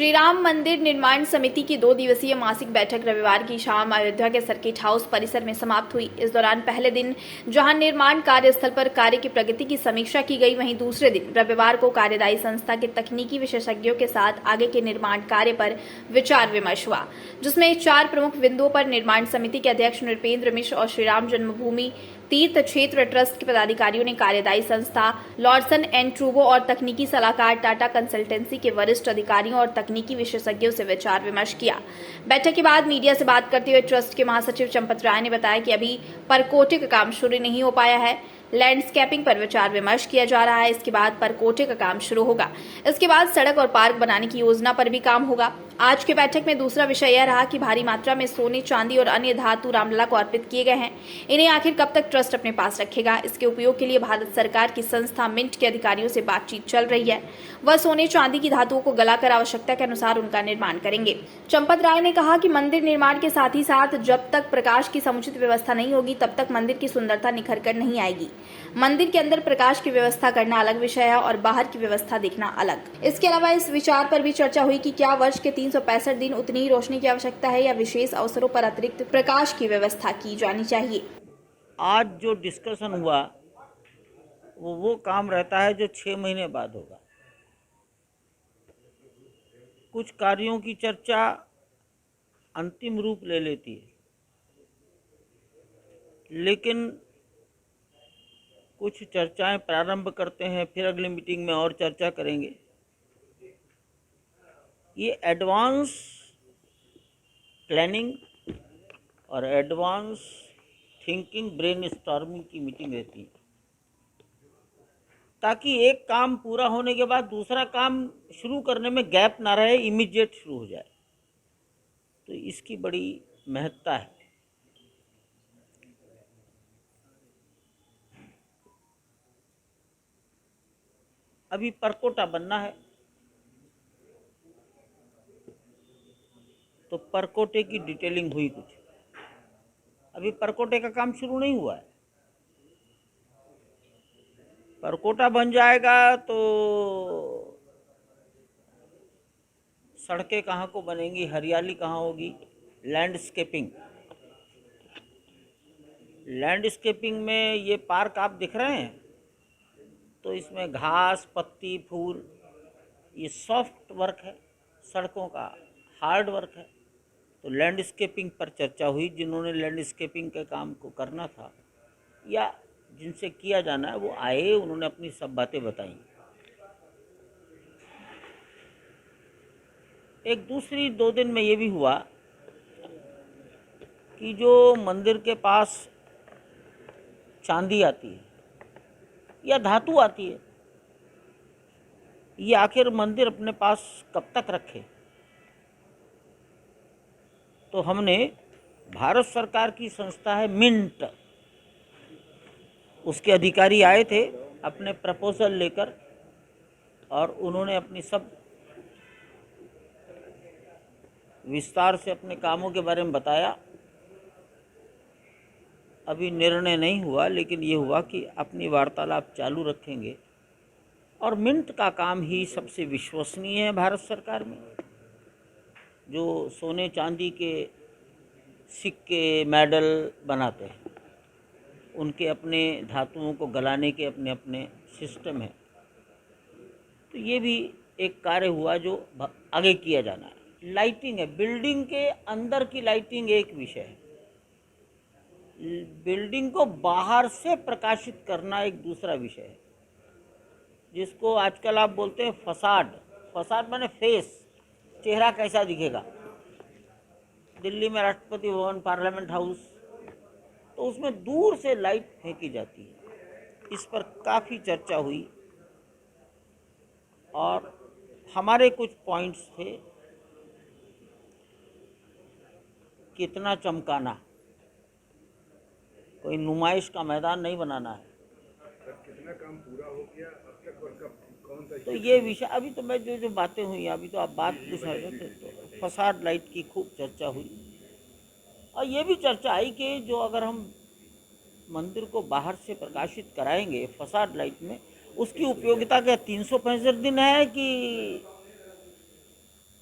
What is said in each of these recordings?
श्री राम मंदिर निर्माण समिति की 2 दिवसीय मासिक बैठक रविवार की शाम अयोध्या के सर्किट हाउस परिसर में समाप्त हुई। इस दौरान पहले दिन जहां निर्माण कार्यस्थल पर कार्य की प्रगति की समीक्षा की गई, वहीं दूसरे दिन रविवार को कार्यदायी संस्था के तकनीकी विशेषज्ञों के साथ आगे के निर्माण कार्य पर विचार विमर्श हुआ, जिसमें 4 प्रमुख बिंदुओं पर निर्माण समिति के अध्यक्ष नृपेंद्र मिश्र और श्री राम जन्मभूमि तीर्थ क्षेत्र ट्रस्ट के पदाधिकारियों ने कार्यदायी संस्था लॉर्सन एंड ट्रूबो और तकनीकी सलाहकार टाटा कंसल्टेंसी के वरिष्ठ अधिकारियों और तकनीकी विशेषज्ञों से विचार विमर्श किया। बैठक के बाद मीडिया से बात करते हुए ट्रस्ट के महासचिव चंपत राय ने बताया कि अभी परकोटे का काम शुरू नहीं हो पाया है। लैंडस्केपिंग पर विचार विमर्श किया जा रहा है। इसके बाद परकोटे का काम शुरू होगा। इसके बाद सड़क और पार्क बनाने की योजना पर भी काम होगा। आज की बैठक में दूसरा विषय यह रहा कि भारी मात्रा में सोने, चांदी और अन्य धातु रामलला को अर्पित किए गए हैं। इन्हें आखिर कब तक ट्रस्ट अपने पास रखेगा? इसके उपयोग के लिए भारत सरकार की संस्था मिंट के अधिकारियों से बातचीत चल रही है। वह सोने चांदी की धातुओं को गलाकर आवश्यकता के अनुसार उनका निर्माण करेंगे। चंपत राय ने कहा कि मंदिर निर्माण के साथ ही साथ जब तक प्रकाश की समुचित व्यवस्था नहीं होगी, तब तक मंदिर की सुंदरता निखर कर नहीं आएगी। मंदिर के अंदर प्रकाश की व्यवस्था करना अलग विषय है और बाहर की व्यवस्था देखना अलग। इसके अलावा इस विचार पर भी चर्चा हुई कि क्या वर्ष के 365 दिन उतनी ही रोशनी की आवश्यकता है या विशेष अवसरों पर अतिरिक्त प्रकाश की व्यवस्था की जानी चाहिए। आज जो डिस्कशन हुआ वो काम रहता है जो 6 महीने बाद होगा। कुछ कार्यों की चर्चा अंतिम रूप ले लेती है, लेकिन कुछ चर्चाएं प्रारंभ करते हैं, फिर अगली मीटिंग में और चर्चा करेंगे। ये एडवांस प्लानिंग और एडवांस थिंकिंग, ब्रेनस्टॉर्मिंग की मीटिंग रहती है, ताकि एक काम पूरा होने के बाद दूसरा काम शुरू करने में गैप ना रहे, इमीडिएट शुरू हो जाए। तो इसकी बड़ी महत्ता है। अभी परकोटा बनना है, तो परकोटे की डिटेलिंग हुई कुछ। अभी परकोटे का काम शुरू नहीं हुआ है। परकोटा बन जाएगा तो सड़कें कहाँ को बनेंगी, हरियाली कहाँ होगी, लैंडस्केपिंग में ये पार्क आप दिख रहे हैं, तो इसमें घास, पत्ती, फूल, ये सॉफ्ट वर्क है, सड़कों का हार्ड वर्क है। तो लैंडस्केपिंग पर चर्चा हुई। जिन्होंने लैंडस्केपिंग के काम को करना था या जिनसे किया जाना है वो आए, उन्होंने अपनी सब बातें बताई। एक दूसरी 2 दिन में ये भी हुआ कि जो मंदिर के पास चांदी आती है या धातु आती है, ये आखिर मंदिर अपने पास कब तक रखे। तो हमने, भारत सरकार की संस्था है मिंट, उसके अधिकारी आए थे अपने प्रपोजल लेकर और उन्होंने अपनी सब विस्तार से अपने कामों के बारे में बताया। अभी निर्णय नहीं हुआ, लेकिन ये हुआ कि अपनी वार्तालाप चालू रखेंगे। और मिंट का काम ही सबसे विश्वसनीय है भारत सरकार में। जो सोने चांदी के सिक्के, मेडल बनाते हैं, उनके अपने धातुओं को गलाने के अपने अपने सिस्टम है। तो ये भी एक कार्य हुआ जो आगे किया जाना है। लाइटिंग है, बिल्डिंग के अंदर की लाइटिंग एक विषय है, बिल्डिंग को बाहर से प्रकाशित करना एक दूसरा विषय है, जिसको आजकल आप बोलते हैं फसाड माने फेस, चेहरा कैसा दिखेगा। दिल्ली में राष्ट्रपति भवन, पार्लियामेंट हाउस, तो उसमें दूर से लाइट फेंकी जाती है। इस पर काफ़ी चर्चा हुई और हमारे कुछ पॉइंट्स थे। कितना चमकाना, कोई नुमाइश का मैदान नहीं बनाना है। कितना काम पूरा हो गया अब तक और कब कौन सा? तो ये विषय अभी तो मैं जो बातें हुई, अभी तो आप बात पूछ रहे थे, तो फसाड लाइट की खूब चर्चा हुई। और ये भी चर्चा आई कि जो अगर हम मंदिर को बाहर से प्रकाशित कराएंगे फसाड लाइट में, उसकी उपयोगिता क्या 365 दिन है कि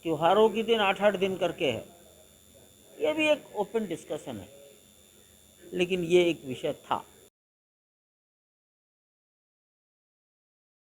त्योहारों के दिन 8-8 दिन करके है, ये भी एक ओपन डिस्कशन है, लेकिन ये एक विषय था।